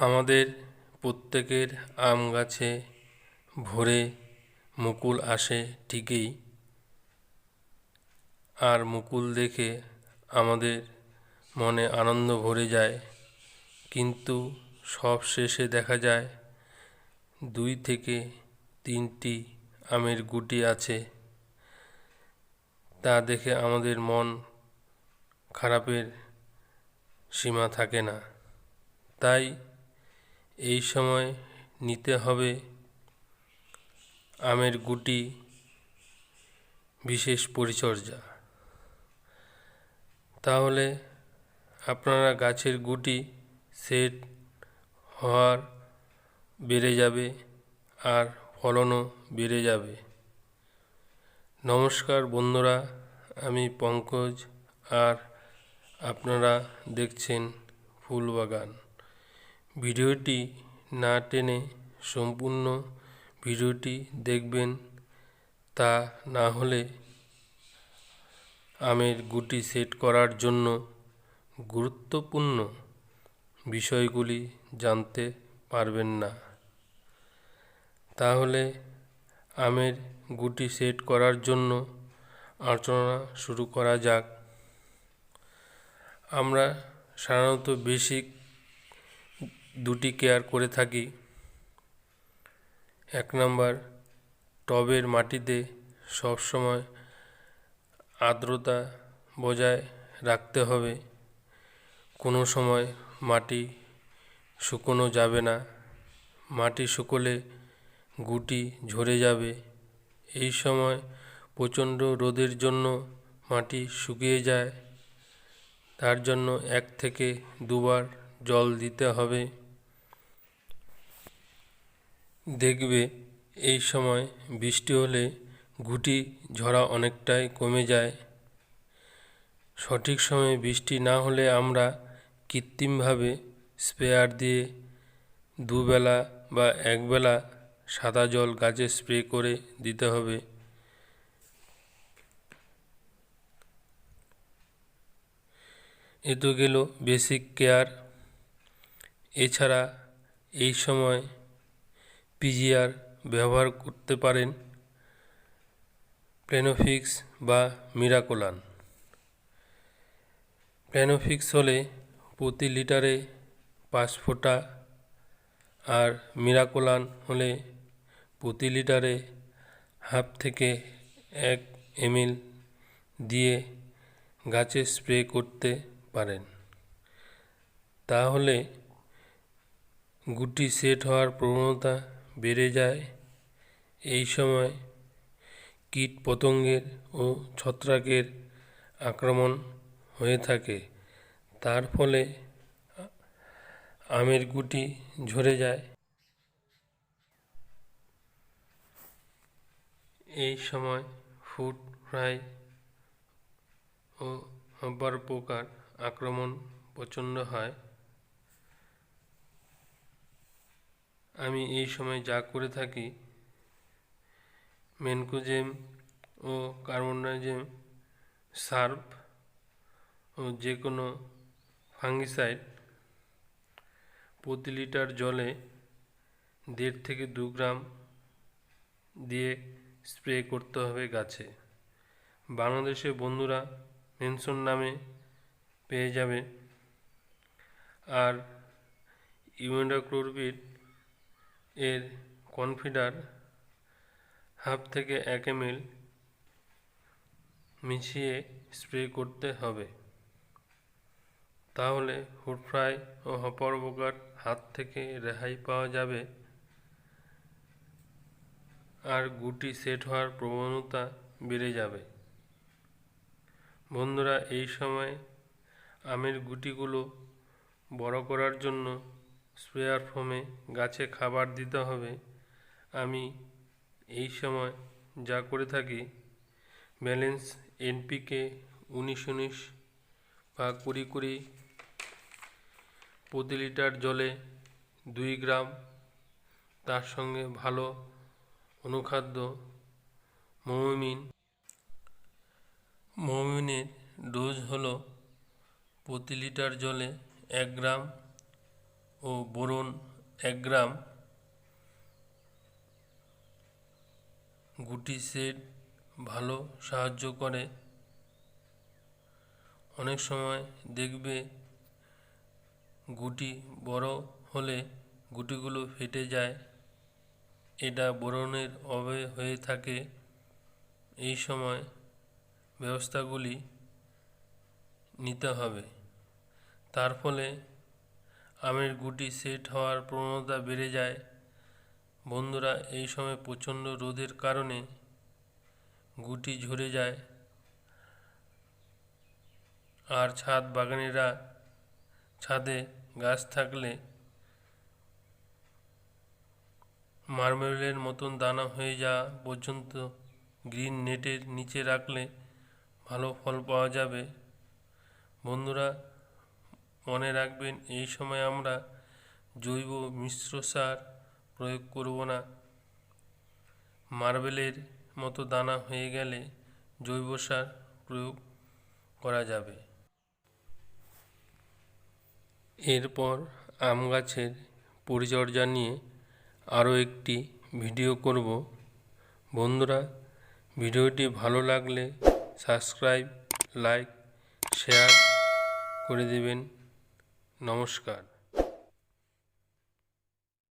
আমাদের প্রত্যেকের আম গাছে ভরে মুকুল আসে ঠিকই, আর মুকুল দেখে আমাদের মনে আনন্দ ভরে যায়, কিন্তু সব শেষে দেখা যায় 2 থেকে 3টি আমের গুটি আছে। তা দেখে আমাদের মন খারাপের সীমা থাকে না। তাই এই সময় নিতে হবে আমের গুটি বিশেষ পরিচর্যা। তাহলে আপনারা গাছের গুটি সেট হওয়ার বেড়ে যাবে আর ফলনও বেড়ে যাবে। নমস্কার বন্ধুরা, আমি পঙ্কজ, আর আপনারা দেখছেন ফুলবাগান। ভিডিওটি না টেনে সম্পূর্ণ ভিডিওটি দেখবেন, তা না হলে আমের গুটি সেট করার জন্য গুরুত্বপূর্ণ বিষয়গুলি জানতে পারবেন না। তাহলে আমের গুটি সেট করার জন্য আলোচনা শুরু করা যাক। আমরা সাধারণত বেসিক 2টি কেয়ার করে থাকি। 1 নম্বর, টবের মাটিতে সবসময় আর্দ্রতা বজায় রাখতে হবে। কোনো সময় মাটি শুকোনো যাবে না, মাটি শুকোলে গুটি ঝরে যাবে। এই সময় প্রচণ্ড রোদের জন্য মাটি শুকিয়ে যায়, তার জন্য 1 থেকে 2 বার জল দিতে হবে। দেখবে এই সময় বৃষ্টি হলে গুটি ঝরা অনেকটাই কমে যায়। সঠিক সময়ে বৃষ্টি না হলে আমরা কৃত্রিমভাবে স্প্রেয়ার দিয়ে 2 বেলা বা 1 বেলা সাদা জল গাছে স্প্রে করে দিতে হবে। এ তো গেল বেসিক কেয়ার। এছাড়া এই সময় পিজিআর ব্যবহার করতে পারেন, প্লেনোফিক্স বা মিরাকোলান। প্লেনোফিক্স হলে প্রতি লিটারে 5 ফোঁটা, আর মিরাকোলান হলে প্রতি লিটারে 1/2 থেকে 1 ml দিয়ে গাছে স্প্রে করতে পারেন। তাহলে গুটি সেট হওয়ার প্রবণতা বেড়ে যায়। এই সময় কীট পতঙ্গের ও ছত্রাকের আক্রমণ হয়ে থাকে, তার ফলে আমের গুটি ঝরে যায়। এই সময় ফ্রুট ফ্লাই ও হপার পোকার আক্রমণ প্রচণ্ড হয়। আমি এই সময় যা করে থাকি, মেনকোজেব ও কার্বনডাজিম সার্ফ ও যে কোনো ফাঙ্গিসাইড প্রতি লিটার জলে 1.5 থেকে 2 গ্রাম দিয়ে স্প্রে করতে হবে গাছে। বাংলাদেশে বন্ধুরা মেনসন নামে পেয়ে যাবে। আর ইমিডাক্লোপিড এর কনফিডার 1/2 থেকে 1 ml মিশিয়ে স্প্রে করতে হবে। তাহলে ফ্রুট ফ্লাই ও হপার পোকার হাত থেকে রেহাই পাওয়া যাবে, আর গুটি সেট হওয়ার প্রবণতা বেড়ে যাবে। বন্ধুরা, এই সময় আমের গুটিগুলো বড় করার জন্য স্প্রেয়ার ফোমে গাছে খাবার দিতে হবে। আমি এই সময় যা করে থাকি, ব্যালেন্স NPK 19-19 বা 20-20 প্রতি লিটার জলে 2 গ্রাম, তার সঙ্গে ভালো অনুখাদ্য মৌমিনের ডোজ হলো প্রতি লিটার জলে 1 গ্রাম, ও বোরন 1 গ্রাম, গুটি সেট ভালো সাহায্য করে। অনেক সময় দেখবে গুটি বড় হলে গুটিগুলো ফেটে যায়, এটা বোরনের অভাবে হয়ে থাকে। এই সময় ব্যবস্থাগুলি নিতে হবে, তার ফলে আমের গুটি সেট হওয়ার প্রবণতা বেড়ে যায়। বন্ধুরা, এই সময় প্রচণ্ড রোদের কারণে গুটি ঝরে যায়, আর ছাদ বাগানিরা ছাদে গাছ থাকলে মার্বেলের মতন দানা হয়ে যাওয়া পর্যন্ত গ্রিন নেটের নিচে রাখলে ভালো ফল পাওয়া যাবে। বন্ধুরা, মনে রাখবেন, এই সময় আমরা জৈব মিশ্র সার প্রয়োগ করব না। মার্বেলের মতো দানা হয়ে গেলে জৈব সার প্রয়োগ করা যাবে। এরপর আম গাছের পরিচর্যা নিয়ে আরও একটি ভিডিও করব। বন্ধুরা, ভিডিওটি ভালো লাগলে সাবস্ক্রাইব, লাইক, শেয়ার করে দেবেন। নমস্কার।